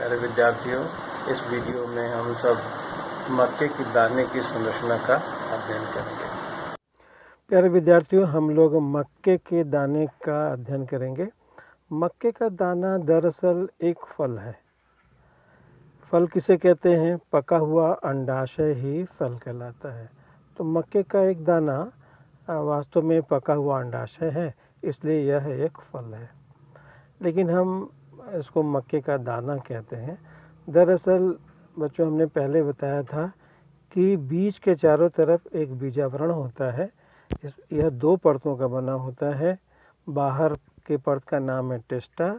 प्यारे विद्यार्थियों, इस वीडियो में हम सब मक्के की दाने की संरचना का अध्ययन करेंगे। प्यारे विद्यार्थियों, हम लोग मक्के के दाने का अध्ययन करेंगे। मक्के का दाना दरअसल एक फल है। फल किसे कहते हैं? पका हुआ अंडाशय ही फल कहलाता है। तो मक्के का एक दाना वास्तव में पका हुआ अंडाशय है, इसलिए यह एक फल है, लेकिन हम इसको मक्के का दाना कहते हैं। दरअसल बच्चों, हमने पहले बताया था कि बीज के चारों तरफ एक बीजावरण होता है। यह दो परतों का बना होता है। बाहर के परत का नाम है टेस्टा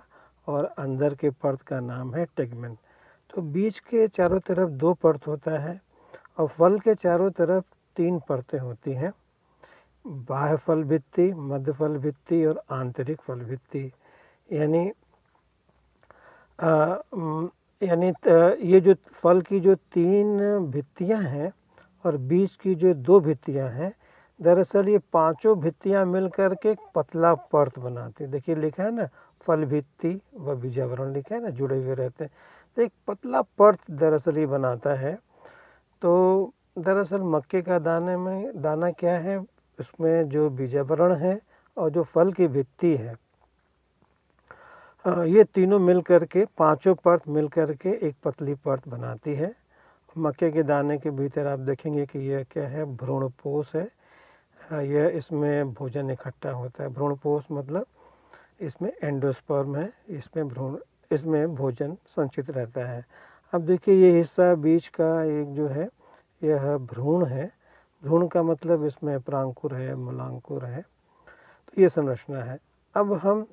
और अंदर के परत का नाम है टेगमेन। तो बीज के चारों तरफ दो परत होता है और फल के चारों तरफ तीन परतें होती हैं। बाह्य फल भित्ति, मध्य फल भित्ति और आंतरिक फल भित्ति। यानी ये जो फल की जो तीन भित्तियां हैं और बीज की जो दो भित्तियां हैं, दरअसल ये पांचों भित्तियां मिलकर के एक पतला परत बनाती है। देखिए लिखा है ना, फल भित्ति व बीजावरण लिखा है ना, जुड़े हुए रहते हैं। तो एक पतला परत दरअसल ये बनाता है। तो दरअसल मक्के का दाना क्या है? उसमें जो बीजावरण है और जो फल की भित्ति है, ये तीनों मिलकर के, पांचों परत मिलकर के एक पतली परत बनाती है। मक्के के दाने के भीतर आप देखेंगे कि यह क्या है? भ्रूणपोष है। यह इसमें भोजन इकट्ठा होता है। भ्रूणपोष मतलब इसमें एंडोस्पर्म है, इसमें भोजन संचित रहता है। अब देखिए, ये हिस्सा बीज का एक जो है, यह भ्रूण है। भ्रूण का मतलब इसमें प्रांकुर है, मूलांकुर है। तो ये संरचना है। अब हम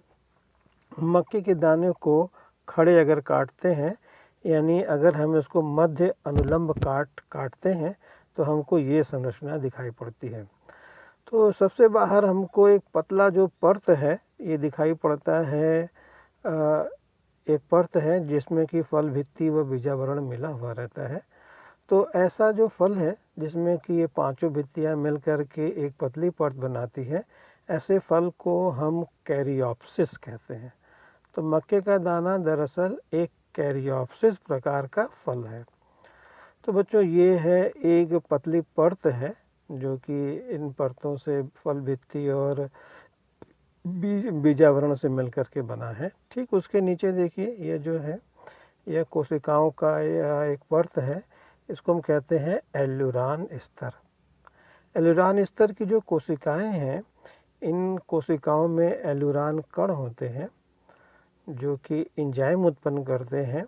मक्के के दाने को खड़े अगर काटते हैं, यानी अगर हम इसको मध्य अनुलंब काटते हैं, तो हमको ये संरचना दिखाई पड़ती है। तो सबसे बाहर हमको एक पतला जो परत है ये दिखाई पड़ता है। एक परत है जिसमें कि फल भित्ति व बीजावरण मिला हुआ रहता है। तो ऐसा जो फल है जिसमें कि ये पांचों भित्तियां मिलकर के एक पतली परत बनाती है, ऐसे फल को हम कैरियोप्सिस कहते हैं। तो मक्के का दाना दरअसल एक कैरियोप्सिस प्रकार का फल है। तो बच्चों, ये है एक पतली परत है जो कि इन परतों से फल भित्ति और बीजावरण से मिलकर के बना है। ठीक उसके नीचे देखिए, यह जो है, यह कोशिकाओं का यह एक परत है। इसको हम कहते हैं एल्यूरान स्तर। एल्यूरान स्तर की जो कोशिकाएं हैं, इन कोशिकाओं में एल्यूरान कण होते हैं जो कि एंजाइम उत्पन्न करते हैं।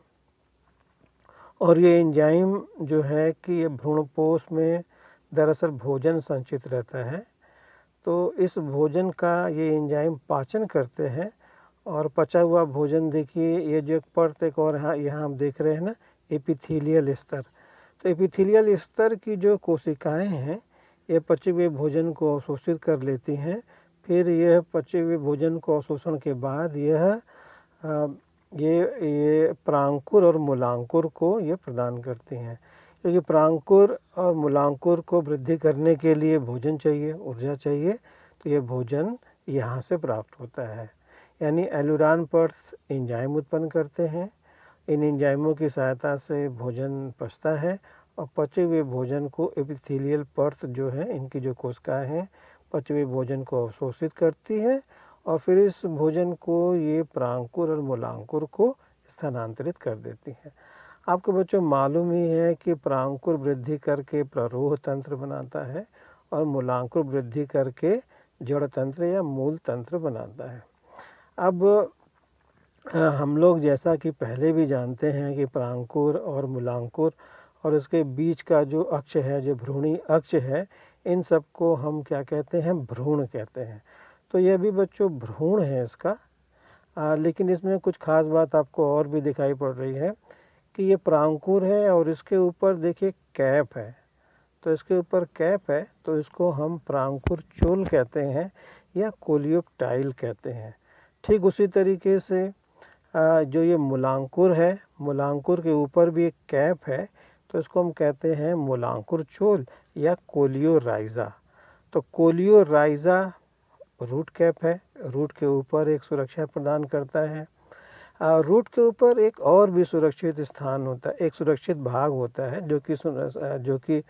और ये एंजाइम जो है कि ये भ्रूणपोष में दरअसल भोजन संचित रहता है। तो इस भोजन का ये एंजाइम पाचन करते हैं और पचा हुआ भोजन, देखिए ये जो परत एक और यहाँ हम देख रहे हैं ना, एपिथेलियल स्तर। तो एपिथेलियल स्तर की जो कोशिकाएं हैं, ये पचे हुए भोजन को अवशोषित कर लेती हैं। फिर यह पचे हुए भोजन को अवशोषण के बाद ये प्रांकुर और मूलांकुर को ये प्रदान करती हैं। क्योंकि प्रांकुर और मूलांकुर को वृद्धि करने के लिए भोजन चाहिए, ऊर्जा चाहिए। तो ये भोजन यहाँ से प्राप्त होता है। यानी एल्यूरान परत एंजाइम उत्पन्न करते हैं। इन एंजाइमों की सहायता से भोजन पचता है और पचे हुए भोजन को एपिथेलियल परत जो है, इनकी जो कोशिकाएं हैं, पचे हुए भोजन को अवशोषित करती है और फिर इस भोजन को ये प्रांकुर और मूलांकुर को स्थानांतरित कर देती है। आपको बच्चों मालूम ही है कि प्रांकुर वृद्धि करके प्ररोह तंत्र बनाता है और मूलांकुर वृद्धि करके जड़ तंत्र या मूल तंत्र बनाता है। अब हम लोग जैसा कि पहले भी जानते हैं कि प्रांकुर और मूलांकुर और उसके बीच का जो अक्ष है, जो भ्रूणी अक्ष है, इन सब को हम क्या कहते हैं? भ्रूण कहते हैं। तो यह भी बच्चों भ्रूण है इसका। लेकिन इसमें कुछ खास बात आपको और भी दिखाई पड़ रही है कि ये प्रांकुर है और इसके ऊपर देखिए कैप है। तो इसके ऊपर कैप है, तो इसको हम प्रांकुर चोल कहते हैं या कोलियोप्टाइल कहते हैं। ठीक उसी तरीके से जो ये मूलांकुर है, मूलांकुर के ऊपर भी एक कैप है, तो इसको हम कहते हैं मूलांकुर चोल या कोलियोराइजा। तो कोलियोराइजा रूट कैप है, रूट के ऊपर एक सुरक्षा प्रदान करता है। रूट के ऊपर एक और भी सुरक्षित स्थान होता है, एक सुरक्षित भाग होता है जो कि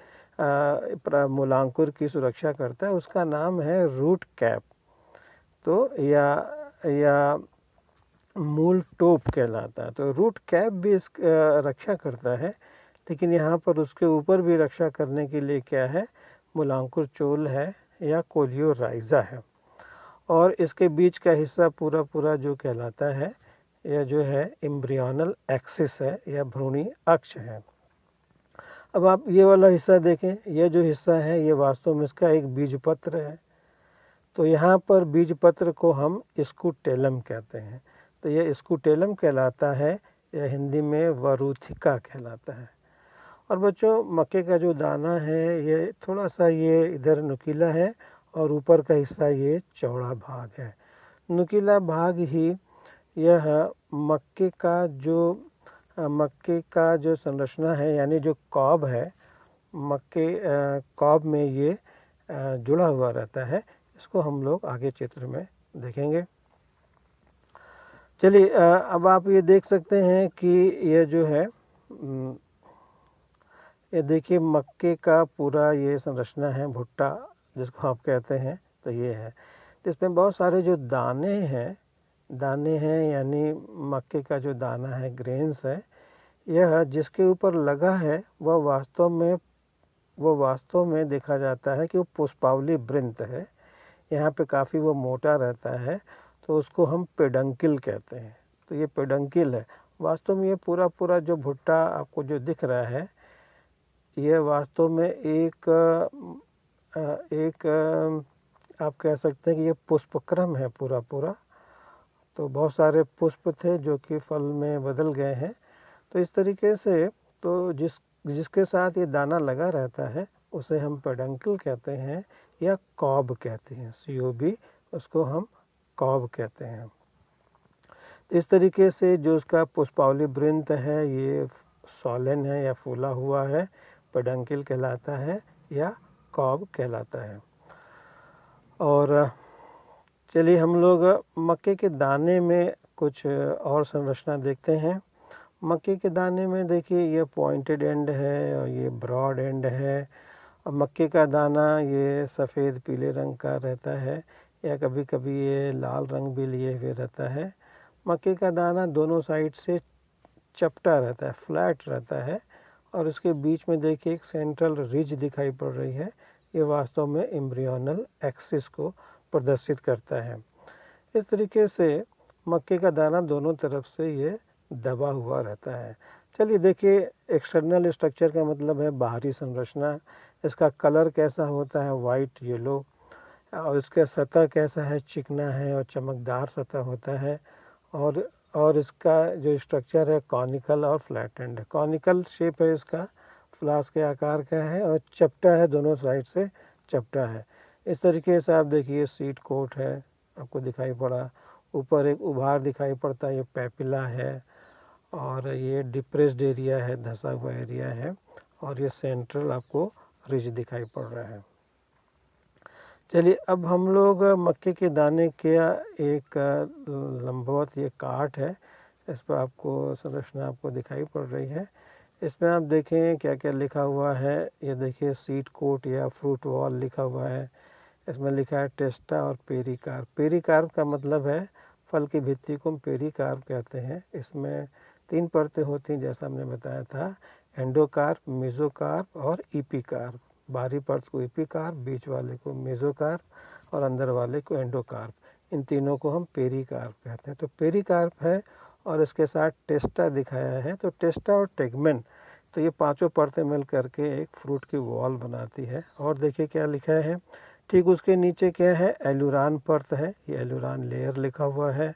मूलांकुर की सुरक्षा करता है, उसका नाम है रूट कैप। तो या मूल टोप कहलाता है। तो रूट कैप भी इस रक्षा करता है, लेकिन यहाँ पर उसके ऊपर भी रक्षा करने के लिए क्या है, मूलांकुर चोल है या कोलियोराइजा है। और इसके बीच का हिस्सा पूरा जो कहलाता है, यह जो है एम्ब्रियोनल एक्सिस है या भ्रूणी अक्ष है। अब आप ये वाला हिस्सा देखें, यह जो हिस्सा है ये वास्तव में इसका एक बीजपत्र है। तो यहाँ पर बीजपत्र को हम स्कूटेलम कहते हैं। तो यह स्कूटेलम कहलाता है, या हिंदी में वरूथिका कहलाता है। और बच्चों, मक्के का जो दाना है ये थोड़ा सा ये इधर नुकीला है और ऊपर का हिस्सा ये चौड़ा भाग है। नुकीला भाग ही यह मक्के का जो संरचना है, यानी जो कॉब है, मक्के कॉब में ये जुड़ा हुआ रहता है। इसको हम लोग आगे चित्र में देखेंगे। चलिए, अब आप ये देख सकते हैं कि ये जो है, ये देखिए मक्के का पूरा ये संरचना है, भुट्टा जिसको आप कहते हैं, तो ये है। तो इसमें बहुत सारे जो दाने हैं यानी मक्के का जो दाना है, ग्रेन्स है, यह जिसके ऊपर लगा है वह वास्तव में देखा जाता है कि वो पुष्पावली वृंत है। यहाँ पे काफ़ी वो मोटा रहता है, तो उसको हम पेडंकिल कहते हैं। तो ये पेडंकिल है। वास्तव में ये पूरा जो भुट्टा आपको जो दिख रहा है, यह वास्तव में एक आप कह सकते हैं कि ये पुष्पक्रम है पूरा। तो बहुत सारे पुष्प थे जो कि फल में बदल गए हैं। तो इस तरीके से तो जिसके साथ ये दाना लगा रहता है उसे हम पेडंकल कहते हैं या कॉब कहते हैं, COB, उसको हम कॉब कहते हैं। इस तरीके से जो उसका पुष्पावली वृंत है ये सॉलेन है या फूला हुआ है, पेडंकल कहलाता है या कॉब कहलाता है। और चलिए हम लोग मक्के के दाने में कुछ और संरचना देखते हैं। मक्के के दाने में देखिए ये पॉइंटेड एंड है और ये ब्रॉड एंड है। और मक्के का दाना ये सफ़ेद पीले रंग का रहता है या कभी कभी ये लाल रंग भी लिए हुए रहता है। मक्के का दाना दोनों साइड से चपटा रहता है, फ्लैट रहता है, और उसके बीच में देखिए एक सेंट्रल रिज दिखाई पड़ रही है। ये वास्तव में एम्ब्रियोनल एक्सिस को प्रदर्शित करता है। इस तरीके से मक्के का दाना दोनों तरफ से ये दबा हुआ रहता है। चलिए देखिए, एक्सटर्नल स्ट्रक्चर का मतलब है बाहरी संरचना। इसका कलर कैसा होता है, वाइट येलो, और इसका सतह कैसा है, चिकना है और चमकदार सतह होता है। और इसका जो स्ट्रक्चर है कॉनिकल और फ्लैटेंड है। कॉनिकल शेप है इसका, फ्लास्क के आकार का है और चपटा है, दोनों साइड से चपटा है। इस तरीके से आप देखिए सीड कोट है, आपको दिखाई पड़ा। ऊपर एक उभार दिखाई पड़ता है, ये पैपिला है, और ये डिप्रेस्ड एरिया है, धंसा हुआ एरिया है, और ये सेंट्रल आपको रिज दिखाई पड़ रहा है। चलिए अब हम लोग मक्के के दाने के एक लंबवत ये काट है, इस पर आपको संरचना आपको दिखाई पड़ रही है। इसमें आप देखें क्या क्या लिखा हुआ है। ये देखिए सीड कोट या फ्रूट वॉल लिखा हुआ है। इसमें लिखा है टेस्टा और पेरिकार्प। पेरिकार्प का मतलब है फल की भित्ति को हम पेरिकार्प कहते हैं। इसमें 3 परतें होती हैं जैसा हमने बताया था, एंडोकार्प, मेसोकार्प और इपिकार्प। बाहरी परत को इपिकार्प, बीच वाले को मेसोकार्प और अंदर वाले को एंडोकार्प। इन तीनों को हम पेरिकार्प कहते हैं। तो पेरिकार्प है और इसके साथ टेस्टा दिखाया है। तो टेस्टा और टेगमेन, तो ये पांचों परतें मिल करके एक फ्रूट की वॉल बनाती है। और देखिए क्या लिखा है, ठीक उसके नीचे क्या है, एलुरान परत है, ये एलुरान लेयर लिखा हुआ है।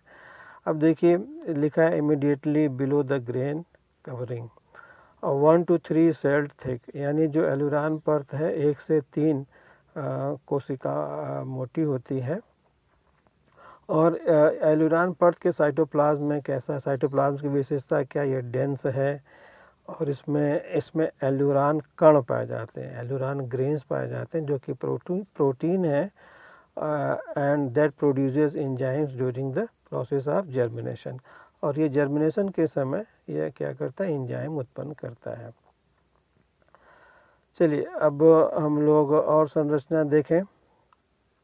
अब देखिए लिखा है immediately below the grain covering और 1 to 3 सेल्ड थिक, यानी जो एलुरान परत है 1 से 3 कोशिका मोटी होती है। और एलुरान परत के साइटोप्लाज्म में कैसा, साइटोप्लाज्म की विशेषता क्या, ये डेंस है और इसमें एलुरान कण पाए जाते हैं, एलुरान ग्रेन्स पाए जाते हैं जो कि प्रोटीन है and that produces enzymes during the process of germination. और ये जर्मिनेशन के समय यह क्या करता है, एंजाइम उत्पन्न करता है। चलिए अब हम लोग और संरचना देखें।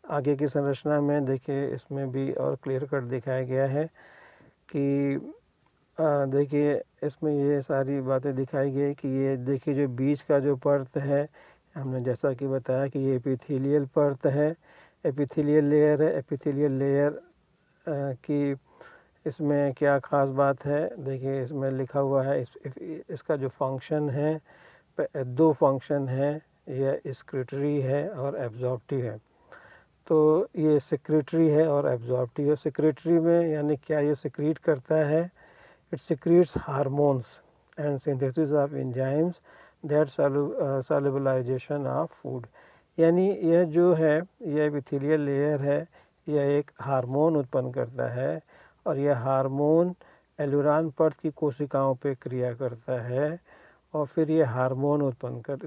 आगे की संरचना में देखिए, इसमें भी और क्लियर कट दिखाया गया है कि देखिए इसमें ये सारी बातें दिखाई गई कि ये देखिए जो बीच का जो परत है, हमने जैसा कि बताया कि ये एपिथेलियल परत है, एपिथेलियल लेयर है। एपिथेलियल लेयर की इसमें क्या ख़ास बात है, देखिए इसमें लिखा हुआ है इसका जो फंक्शन है, दो फंक्शन है, यह सिक्रेटरी है और एब्जॉर्प्टिव है। तो ये सिक्रेटरी है और एब्जॉर्प्टिव है। सिक्रेटरी में यानी क्या ये सिक्रीट करता है, it secretes hormones and synthesis of enzymes that solubilization of food। यानी यह जो है, यह एपिथेलियल लेयर है, यह एक हार्मोन उत्पन्न करता है और यह हार्मोन एलुरान परत की कोशिकाओं पे क्रिया करता है और फिर ये हार्मोन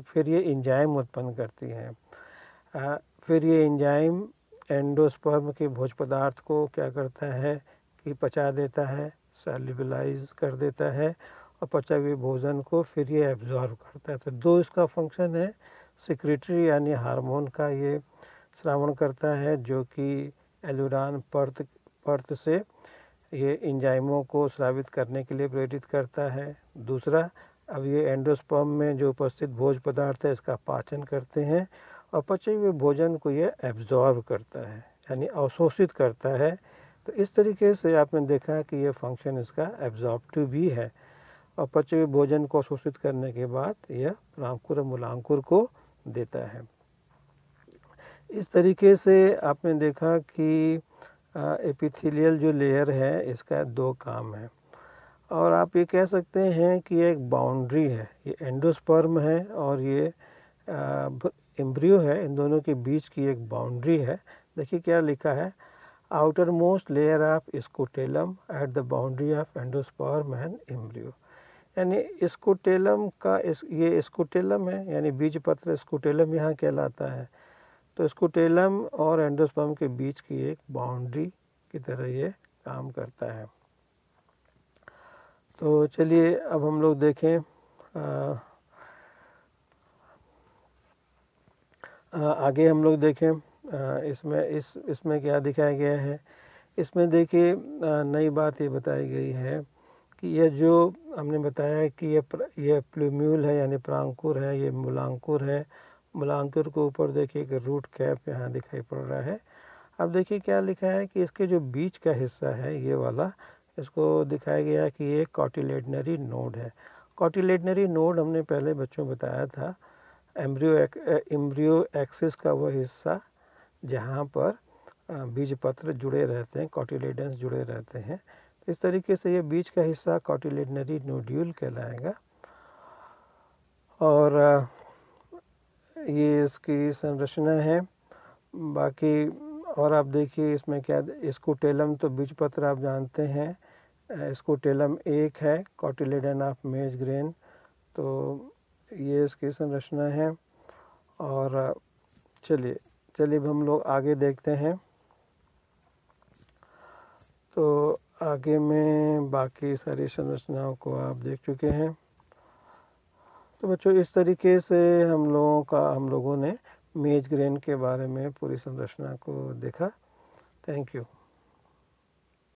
फिर ये एंजाइम उत्पन्न करती हैं। फिर ये एंजाइम एंडोस्पर्म के भोज्य पदार्थ को क्या करता है कि पचा देता है, सॉल्युबलाइज कर देता है और पचा हुए भोजन को फिर ये एब्जॉर्ब करता है। तो दो इसका फंक्शन है। सिक्रेटरी यानी हार्मोन का ये श्रावण करता है जो कि एलुरान परत से ये एंजाइमों को स्रावित करने के लिए प्रेरित करता है। दूसरा, अब ये एंडोस्पर्म में जो उपस्थित भोज्य पदार्थ है इसका पाचन करते हैं और पचे हुए भोजन को ये एब्जॉर्ब करता है यानी अवशोषित करता है। तो इस तरीके से आपने देखा कि ये फंक्शन इसका एब्जॉर्प्टिव भी है और पचे हुए भोजन को अवशोषित करने के बाद यह प्रांकुर और मूलांकुर को देता है। इस तरीके से आपने देखा कि एपिथेलियल जो लेयर है इसका दो काम है और आप ये कह सकते हैं कि ये एक बाउंड्री है। ये एंडोस्पर्म है और ये एम्ब्रियो है, इन दोनों के बीच की एक बाउंड्री है। देखिए क्या लिखा है, outermost layer of scutellum at the boundary of endosperm and embryo। यानी स्कूटेलम का ये स्कूटेलम है यानी बीज पत्र स्कूटेलम यहाँ कहलाता है। तो स्कूटेलम और एंडोस्पर्म के बीच की एक बाउंड्री की तरह ये काम करता है। तो चलिए अब हम लोग देखें आगे हम लोग देखें इसमें क्या दिखाया गया है। इसमें देखिए नई बात ये बताई गई है कि यह जो हमने बताया कि ये प्लूम्यूल है यानी प्रांकुर है, ये मूलांकुर है। मूलांकुर के ऊपर देखिए एक रूट कैप यहाँ दिखाई पड़ रहा है। अब देखिए क्या लिखा है कि इसके जो बीच का हिस्सा है ये वाला, इसको दिखाया गया है कि ये कॉटिलेडनरी नोड है। कॉटिलेडनरी नोड हमने पहले बच्चों बताया था, एम्ब्रियो एक्सिस का वह हिस्सा जहाँ पर बीज पत्र जुड़े रहते हैं, कॉटिलेडन्स जुड़े रहते हैं। इस तरीके से ये बीच का हिस्सा कॉटिलेडनरी नोड्यूल कहलाएगा और ये इसकी संरचना है। बाकी और आप देखिए इसमें क्या, स्कूटेलम तो बीज पत्र आप जानते हैं, स्कूटेलम एक है, कॉटिलेडन ऑफ मेज ग्रेन, तो ये इसकी संरचना है। और चलिए हम लोग आगे देखते हैं। तो आगे में बाकी सारी संरचनाओं को आप देख चुके हैं। तो बच्चों इस तरीके से हम लोगों ने मेज ग्रेन के बारे में पूरी संरचना को देखा। Thank you.